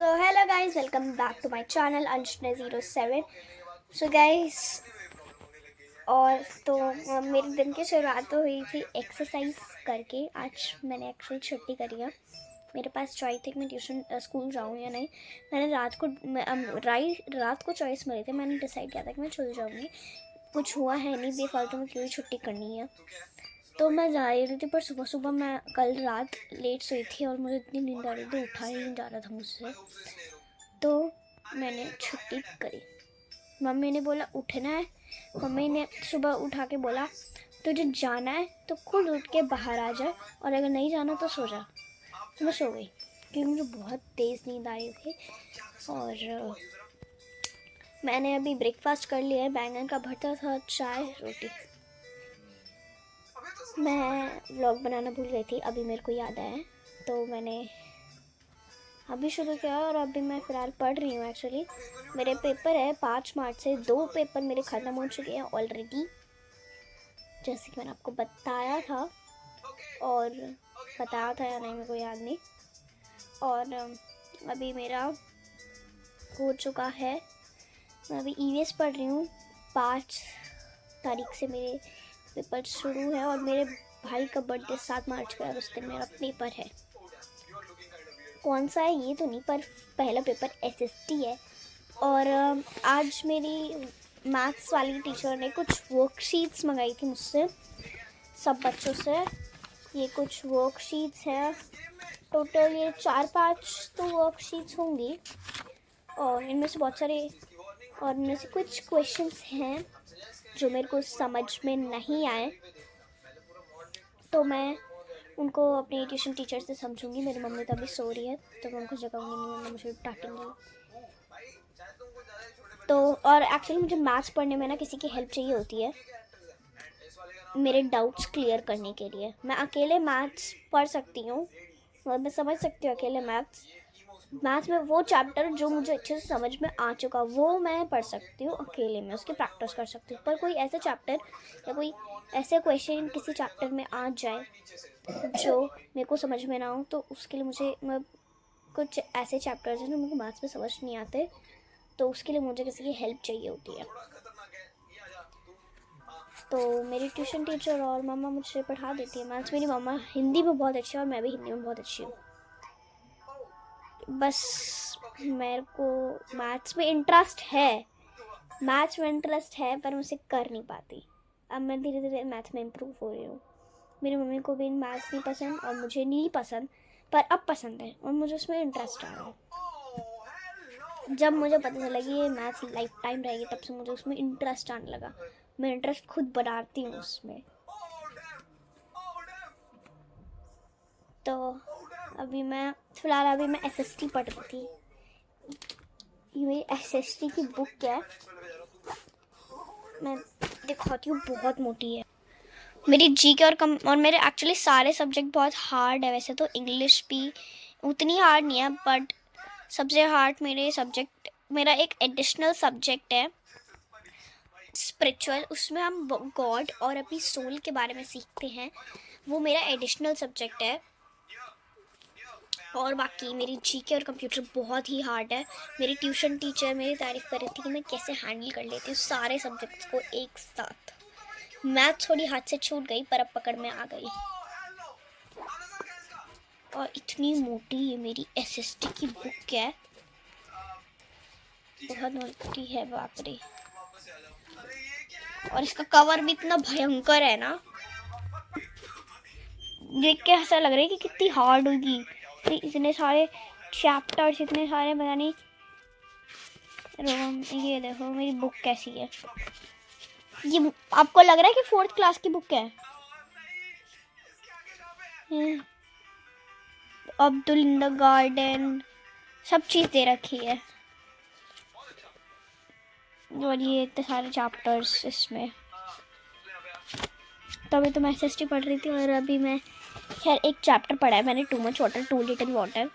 So hello guys, welcome back to my channel Anshna07। So guys, और तो मेरे दिन की शुरुआत तो हुई थी एक्सरसाइज करके। आज मैंने एक्चुअली छुट्टी करी है। मेरे पास चॉइस थी कि मैं ट्यूशन स्कूल जाऊँ या नहीं। मैंने रात को चॉइस मिली थी। मैंने डिसाइड किया था कि मैं चल जाऊँगी। कुछ हुआ है नहीं, बेफालतू में क्यों ही छुट्टी करनी है। तो मैं जा रही थी, पर सुबह सुबह मैं कल रात लेट सोई थी और मुझे इतनी नींद आ रही थी, उठा ही नहीं जा रहा था मुझसे। तो मैंने छुट्टी करी। मम्मी ने बोला उठना है। मम्मी ने सुबह उठा के बोला तुझे जाना है तो खुद उठ के बाहर आ जा, और अगर नहीं जाना तो सो जा। तो मैं सो गई क्योंकि मुझे बहुत तेज़ नींद आ रही थी। और मैंने अभी ब्रेकफास्ट कर लिया है। बैंगन का भरता था, चाय, रोटी। मैं व्लॉग बनाना भूल गई थी, अभी मेरे को याद आया, तो मैंने अभी शुरू किया। और अभी मैं फ़िलहाल पढ़ रही हूँ। एक्चुअली मेरे पेपर है 5 मार्च से। 2 पेपर मेरे ख़त्म हो चुके हैं ऑलरेडी, जैसे कि मैंने आपको बताया था, और बताया था या नहीं मेरे को याद नहीं। और अभी मेरा हो चुका है। मैं अभी ईवीएस पढ़ रही हूँ। 5 तारीख से मेरे पेपर शुरू है, और मेरे भाई का बर्थडे 7 मार्च का है। उस दिन मेरा पेपर है। कौन सा है ये तो नहीं, पर पहला पेपर एसएसटी है। और आज मेरी मैथ्स वाली टीचर ने कुछ वर्कशीट्स मंगाई थी मुझसे, सब बच्चों से। ये कुछ वर्कशीट्स हैं, टोटल ये 4-5 तो वर्कशीट्स होंगी। और इनमें से बहुत सारे, और इनमें से कुछ क्वेश्चंस हैं जो मेरे को समझ में नहीं आए, तो मैं उनको अपनी ट्यूशन टीचर से समझूंगी। मेरी मम्मी तो अभी सो रही है, तो मैं उनको जगाऊंगी नहीं, वरना मुझे डांटेंगी। तो और एक्चुअली मुझे मैथ्स पढ़ने में ना किसी की हेल्प चाहिए होती है, मेरे डाउट्स क्लियर करने के लिए। मैं अकेले मैथ्स पढ़ सकती हूँ, मैं समझ सकती हूँ अकेले मैथ्स में वो चैप्टर जो मुझे अच्छे से समझ में आ चुका, वो मैं पढ़ सकती हूँ अकेले में, उसकी प्रैक्टिस कर सकती हूँ। पर कोई ऐसा चैप्टर या कोई ऐसे क्वेश्चन किसी चैप्टर में आ जाए जो मेरे को समझ में ना हो, तो उसके लिए मुझे कुछ ऐसे चैप्टर्स हैं जो मेरे को मैथ्स में समझ नहीं आते, तो उसके लिए मुझे किसी की हेल्प चाहिए होती है। तो मेरी ट्यूशन टीचर और मम्मा मुझसे पढ़ा देती है मैथ्स। मेरी मम्मा हिंदी में बहुत अच्छी है और मैं भी हिंदी में बहुत अच्छी हूँ। बस मेरे को मैथ्स में इंटरेस्ट है, पर मुझे कर नहीं पाती। अब मैं धीरे धीरे मैथ्स में इम्प्रूव हो रही हूँ। मेरी मम्मी को भी मैथ्स नहीं पसंद और मुझे नहीं पसंद, पर अब पसंद है और मुझे उसमें इंटरेस्ट आ रहा है। जब मुझे पता चला कि ये मैथ्स लाइफ टाइम रहेगी, तब से मुझे उसमें इंटरेस्ट आने लगा। मैं इंटरेस्ट खुद बनाती हूँ उसमें। तो अभी मैं एसएसटी पढ़ रही थी। ये मेरी एसएसटी की बुक है, मैं दिखाती हूँ, बहुत मोटी है। मेरी जी के और मेरे एक्चुअली सारे सब्जेक्ट बहुत हार्ड है। वैसे तो इंग्लिश भी उतनी हार्ड नहीं है, बट सबसे हार्ड मेरे सब्जेक्ट, मेरा एक एडिशनल सब्जेक्ट है स्पिरिचुअल। उसमें हम गॉड और अपनी सोल के बारे में सीखते हैं, वो मेरा एडिशनल सब्जेक्ट है। और बाकी मेरी जीके और कंप्यूटर बहुत ही हार्ड है। मेरी ट्यूशन टीचर मेरी तारीफ़ कर रही थी कि मैं कैसे हैंडल कर लेती हूँ सारे सब्जेक्ट्स को एक साथ। मैथ थोड़ी हाथ से छूट गई, पर अब पकड़ में आ गई। और इतनी मोटी ये मेरी एसएसटी की बुक है, बहुत मोटी है, बाप रे। और इसका कवर भी इतना भयंकर है ना, देख के ऐसा लग रहा है कि कितनी हार्ड होगी। इतने सारे चैप्टर्स, इतने सारे, पता नहीं। ये देखो मेरी बुक कैसी है। ये आपको लग रहा है कि 4th क्लास की बुक है। अब्दुल इन द गार्डन, सब चीज़ दे रखी है, और ये इतने सारे चैप्टर्स इसमें। तभी तो मैं एसएसटी पढ़ रही थी। और अभी मैं खैर एक चैप्टर पढ़ा है मैंने, too much water too little water,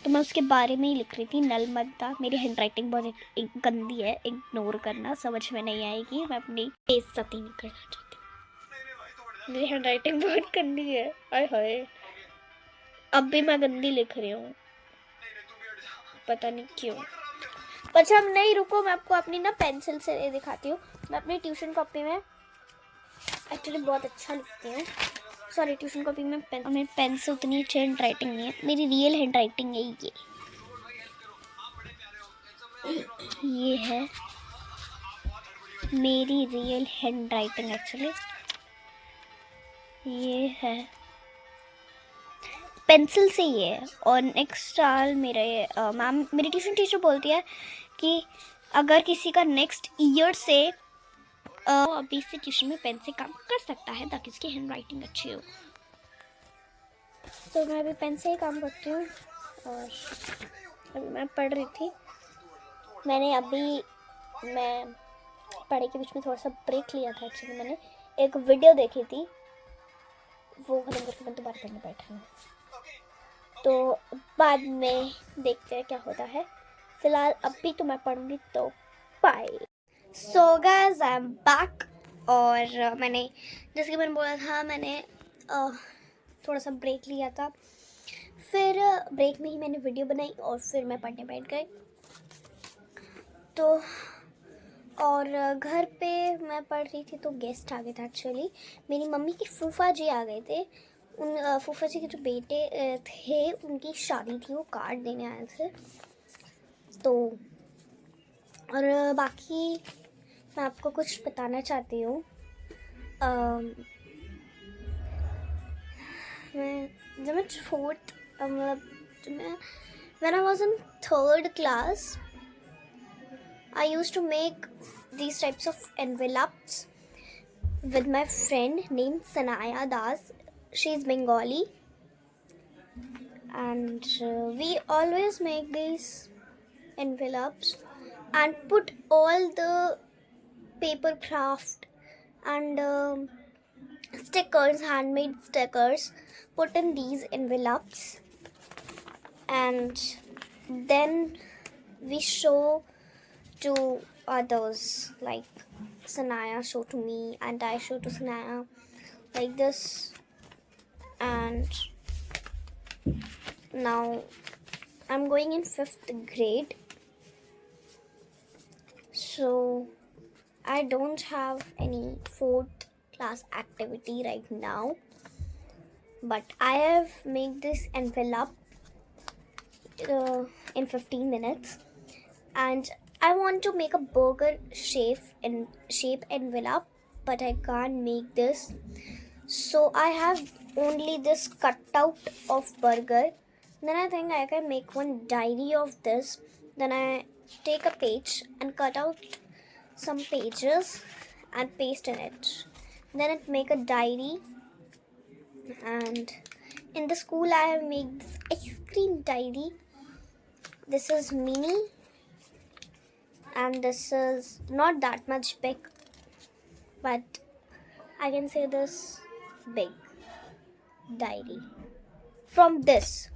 तो मैं उसके बारे में ही लिख रही थी। नलमदा। मेरी हैंड राइटिंग बहुत एक गंदी है, इग्नोर करना, समझ में नहीं आएगी। मैं अपनी बेइज्जती नहीं करना चाहती। मेरी हैंड राइटिंग बहुत गंदी है, आय हाय। अब भी मैं गंदी लिख रही हूँ। पता नहीं क्यों। पर अच्छा नहीं, रुको, मैं आपको अपनी ना पेंसिल से दिखाती हूँ। मैं अपनी ट्यूशन कॉपी में एक्चुअली बहुत अच्छा लिखती हूँ। सॉरी, ट्यूशन कॉपी में मेरी पेन से उतनी अच्छी हैंड राइटिंग नहीं है। मेरी रियल हैंड राइटिंग है ये है मेरी रियल हैंड राइटिंग एक्चुअली। ये है पेंसिल से ही है। और नेक्स्ट साल मेरे मैम, मेरी ट्यूशन टीचर बोलती है कि अगर किसी का नेक्स्ट ईयर से अभी से ट्यूशन में पेन से काम कर सकता है ताकि उसकी हैंड राइटिंग अच्छी हो। तो मैं अभी पेन से ही काम करती हूँ। और अभी मैं पढ़ रही थी। मैं पढ़ाई के बीच में थोड़ा सा ब्रेक लिया था। एक्चुअली मैंने एक वीडियो देखी थी, वो खत्म करके मैं दोबारा पढ़ने बैठ रही हूँ। तो बाद में देखते हैं क्या होता है। फिलहाल अभी तो मैं पढ़ूंगी, तो bye. So guys, I am back. और मैंने, जैसे कि मैंने बोला था, मैंने थोड़ा सा ब्रेक लिया था। फिर ब्रेक में ही मैंने वीडियो बनाई और फिर मैं पढ़ने बैठ गई। तो और घर पे मैं पढ़ रही थी तो गेस्ट आ गए थे। एक्चुअली मेरी मम्मी के फूफा जी आ गए थे। उन फूफा जी के जो बेटे थे, उनकी शादी थी, वो कार्ड देने आए थे। तो और बाकी मैं आपको कुछ बताना चाहती हूँ। जब मैं फोर्थ, मतलब when I was in third class, I used to make these types of envelopes with my friend named Sanaya Das. She's Bengali, and we always make these envelopes and put all the paper craft and stickers, handmade stickers, put in these envelopes, and then we show to others, like Sanaya show to me and I show to Sanaya, like this. And now I'm going in 5th grade, so I don't have any 4th class activity right now, but I have made this envelope in 15 minutes, and I want to make a burger shape envelope, but I can't make this. So I have only this cutout of burger. Then I think I can make one diary of this. Then I take a page and cut out some pages and paste in it. Then it make a diary. And in the school I have made this ice cream diary. This is mini, and this is not that much big, but I can say this big diary. From this,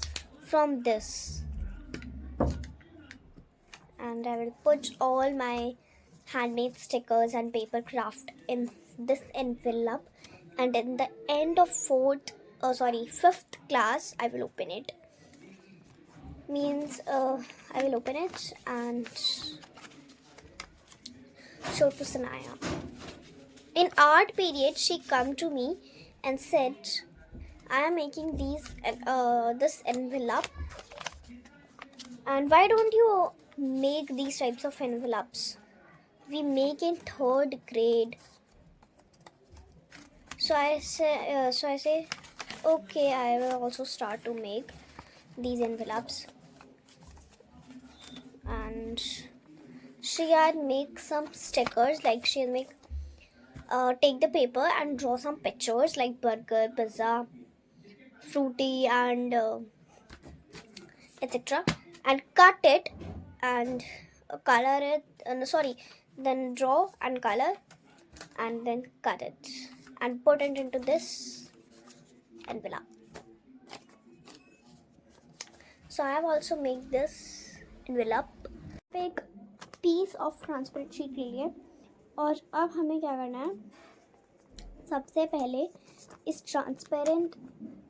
and I will put all my handmade stickers and paper craft in this envelope, and in the end of 5th class I will open it. Means I will open it and show to Sanaya. In art period, she come to me and said, I am making this envelope, and why don't you make these types of envelopes? We make in 3rd grade. So I say, okay, I will also start to make these envelopes. And she had make some stickers, like she'll make take the paper and draw some pictures like burger, pizza, fruity, and etc., and cut it and color it. Then draw and color and then cut it and put it into this envelope. So I have also made this envelope. एक piece of transparent sheet ले लिए, और अब हमें क्या करना है, सबसे पहले इस ट्रांसपेरेंट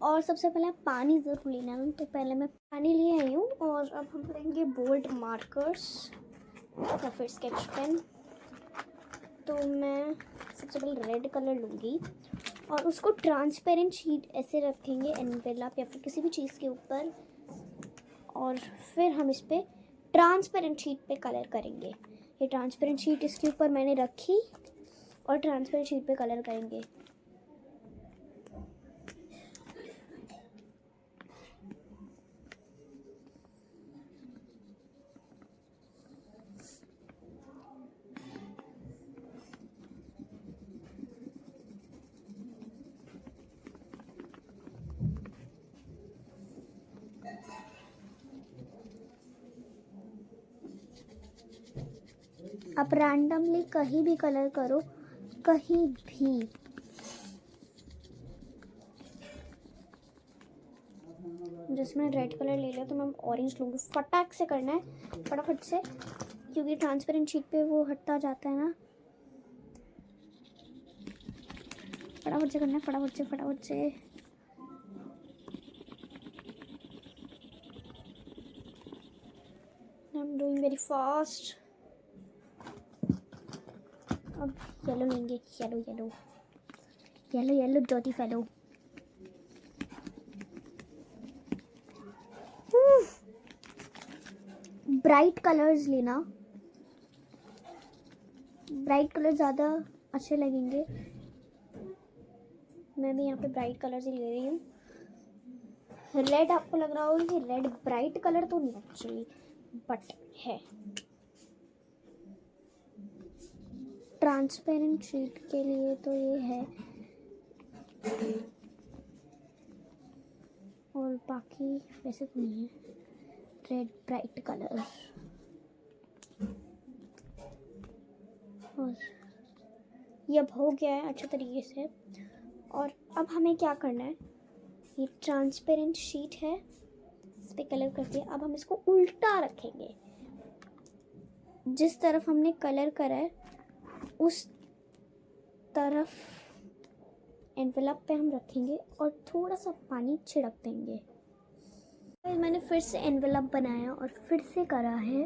और सबसे पहले पानी ज़रूर लेना है, तो पहले मैं पानी लिए आई हूँ। और अब हम लेंगे बोल्ड मार्कर्स या फिर स्केच पेन। तो मैं सबसे पहले रेड कलर लूँगी और उसको ट्रांसपेरेंट शीट ऐसे रखेंगे एनवेलप या फिर किसी भी चीज़ के ऊपर, और फिर हम इस पर ट्रांसपेरेंट शीट पे कलर करेंगे। ये ट्रांसपेरेंट शीट इसके ऊपर मैंने रखी और ट्रांसपेरेंट शीट पे कलर करेंगे। आप रैंडमली कहीं भी कलर करो, कहीं भी। जैसे मैंने रेड कलर ले लिया तो मैं ऑरेंज लूँगी। फटाक से करना है, फटाफट से, क्योंकि ट्रांसपेरेंट शीट पे वो हटता जाता है ना। फटाफट से करना है, फटाफट से फटाफट से। I am doing very fast. अब येलो लेंगे, yellow yellow yellow yellow dirty fellow. Bright colours लेना, ब्राइट कलर ज़्यादा अच्छे लगेंगे। मैं भी यहाँ पे ब्राइट कलर्स ही ले रही हूँ। रेड आपको लग रहा होगा कि रेड ब्राइट कलर तो नहीं एक्चुअली, बट है। ट्रांसपेरेंट शीट के लिए तो ये है, और बाकी वैसे तो नहीं है। रेड ब्राइट कलर, और ये अब हो गया है अच्छे तरीके से। और अब हमें क्या करना है, ये ट्रांसपेरेंट शीट है, इस पर कलर करके अब हम इसको उल्टा रखेंगे। जिस तरफ हमने कलर करा है उस तरफ एनवेलप पे हम रखेंगे और थोड़ा सा पानी छिड़क देंगे। तो मैंने फिर से एनवेलप बनाया और फिर से करा है।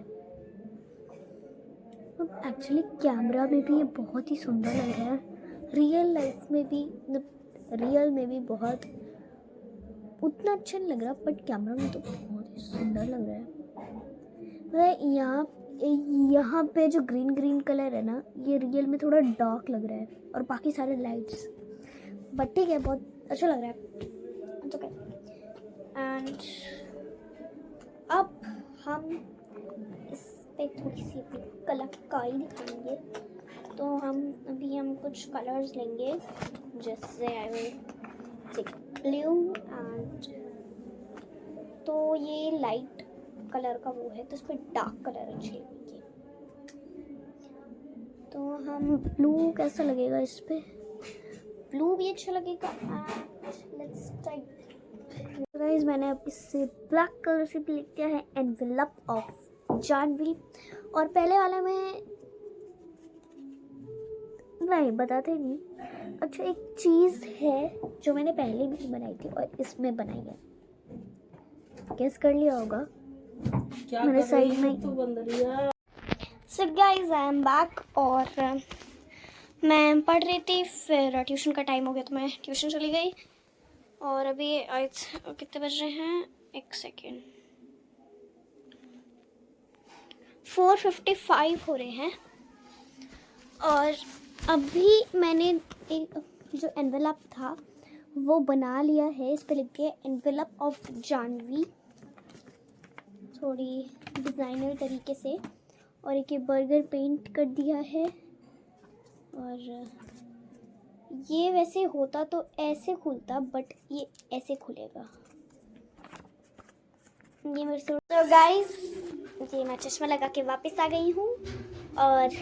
अब एक्चुअली कैमरा में भी ये बहुत ही सुंदर लग रहा है, रियल लाइफ में भी, रियल में भी बहुत उतना अच्छा नहीं लग रहा, बट कैमरा में तो बहुत ही सुंदर लग रहा है। यहाँ पे जो ग्रीन ग्रीन कलर है ना, ये रियल में थोड़ा डार्क लग रहा है, और बाकी सारे लाइट्स, बट ठीक है, बहुत अच्छा लग रहा है। ओके, एंड अब हम इस पे थोड़ी सी अपनी कलाकारी दिखाएंगे। तो हम कुछ कलर्स लेंगे, जैसे I will take blue and, तो ये लाइट कलर का वो है, तो इस पर डार्क कलर अच्छे लगेंगे। तो हम ब्लू कैसा लगेगा इस पे, ब्लू भी अच्छा लगेगा। Let's try. गाइस, मैंने अब इससे ब्लैक कलर से भी लिख दिया है एनवेलप ऑफ जानवी। और पहले वाला में नहीं बताते नहीं। अच्छा, एक चीज़ है जो मैंने पहले भी बनाई थी और इसमें बनाई है, गेस कर लिया होगा। क्या मैंने साइड में तो बंदरिया। So guys, I am back, और मैं पढ़ रही थी, फिर ट्यूशन का टाइम हो गया तो मैं ट्यूशन चली गई। और अभी आज कितने बज रहे हैं, एक सेकेंड, 4:55 हो रहे हैं। और अभी मैंने एक जो एनवेलप था वो बना लिया है, इस पे लिख के एनवेलप ऑफ जानवी, थोड़ी डिज़ाइनर तरीके से। और एक ये बर्गर पेंट कर दिया है। और ये वैसे होता तो ऐसे खुलता, बट ये ऐसे खुलेगा। ये मेरे से। तो गाइस, ये मैं चश्मा लगा के वापस आ गई हूँ, और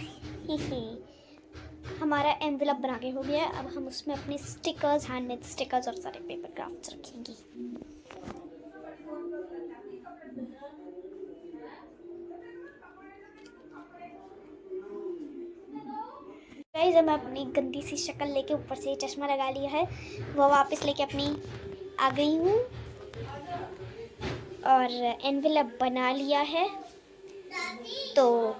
हमारा एनवेलप बना के हो गया है। अब हम उसमें अपने स्टिकर्स, हैंडमेड स्टिकर्स और सारे पेपर क्राफ्ट्स रखेंगे। गाइस, मैं अपनी गंदी सी शक्ल लेके ऊपर से चश्मा लगा लिया है, वो वापस लेके अपनी आ गई हूँ और एनवेलप बना लिया है। तो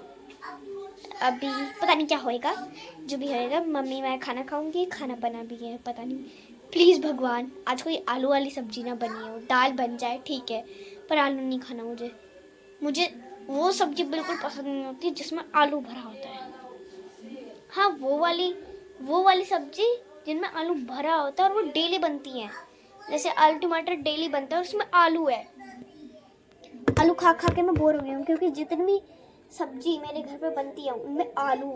अभी पता नहीं क्या होएगा, जो भी होएगा। मम्मी मैं खाना खाऊंगी, खाना बना भी है पता नहीं। प्लीज़ भगवान आज कोई आलू वाली सब्जी ना बनी हो, दाल बन जाए ठीक है, पर आलू नहीं खाना मुझे। मुझे वो सब्जी बिल्कुल पसंद नहीं होती जिसमें आलू भरा होता है। हाँ वो वाली सब्जी जिनमें आलू भरा होता है और वो डेली बनती है। जैसे आलू टमाटर डेली बनता है और उसमें आलू है। आलू खा खा के मैं बोर हो गई हूँ, क्योंकि जितनी भी सब्जी मेरे घर पे बनती है उनमें आलू